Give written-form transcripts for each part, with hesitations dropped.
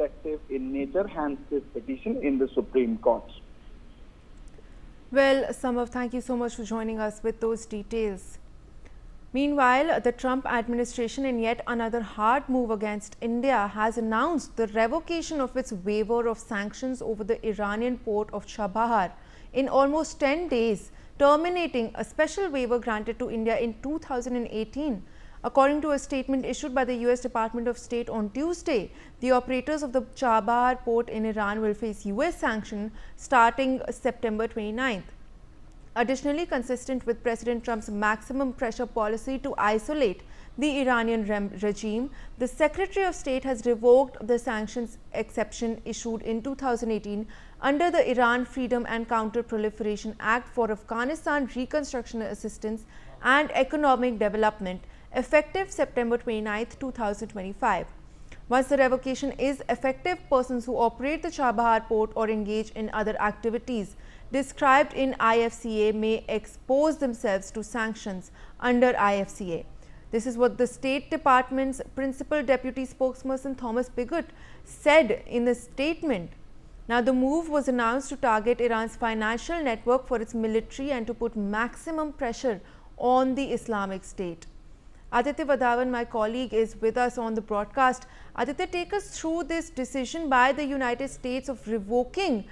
retroactive in nature, hence this petition in the Supreme Court. Well, Sambhav, thank you so much for joining us with those details. Meanwhile, the Trump administration, in yet another hard move against India, has announced the revocation of its waiver of sanctions over the Iranian port of Chabahar in almost 10 days, terminating a special waiver granted to India in 2018. According to a statement issued by the US Department of State on Tuesday, the operators of the Chabahar port in Iran will face US sanctions starting September 29th. Additionally, consistent with President Trump's maximum pressure policy to isolate the Iranian regime, the Secretary of State has revoked the sanctions exception issued in 2018 under the Iran Freedom and Counter-Proliferation Act for Afghanistan Reconstruction Assistance and Economic Development, effective September 29, 2025. Once the revocation is effective, persons who operate the Chabahar port or engage in other activities described in IFCA may expose themselves to sanctions under IFCA. This is what the State Department's principal deputy spokesperson Thomas Bigot said in the statement. Now, the move was announced to target Iran's financial network for its military and to put maximum pressure on the Islamic State. Aditya Vadavan, my colleague, is with us on the broadcast. Aditya, take us through this decision by the United States of revoking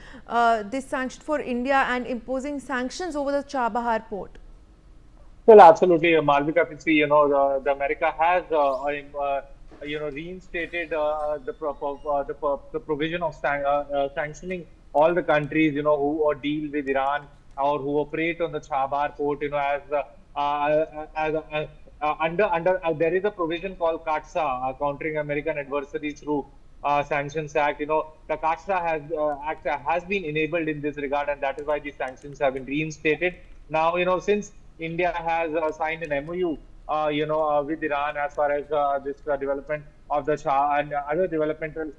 this sanction for India and imposing sanctions over the Chabahar port. Well, absolutely, Malvika. The America has, reinstated the provision of sanctioning all the countries, who deal with Iran or who operate on the Chabahar port, there is a provision called CATSA, Countering American Adversaries Through Sanctions Act. The CATSA Act has been enabled in this regard, and that is why these sanctions have been reinstated. Now, since India has signed an MOU, with Iran as far as this development of the and other developmental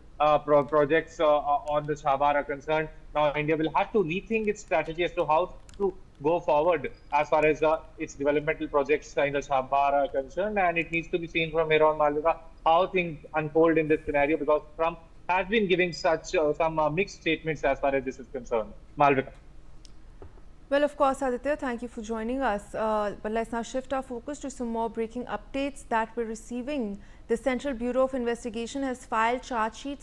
projects on the Chabahar are concerned, now India will have to rethink its strategy as to how to go forward as far as its developmental projects in the Chabahar are concerned, and it needs to be seen from here on, Malvika, how things unfold in this scenario, because Trump has been giving such some mixed statements as far as this is concerned. Malvika. Well, of course, Aditya, thank you for joining us. But let's now shift our focus to some more breaking updates that we're receiving. The Central Bureau of Investigation has filed charge sheets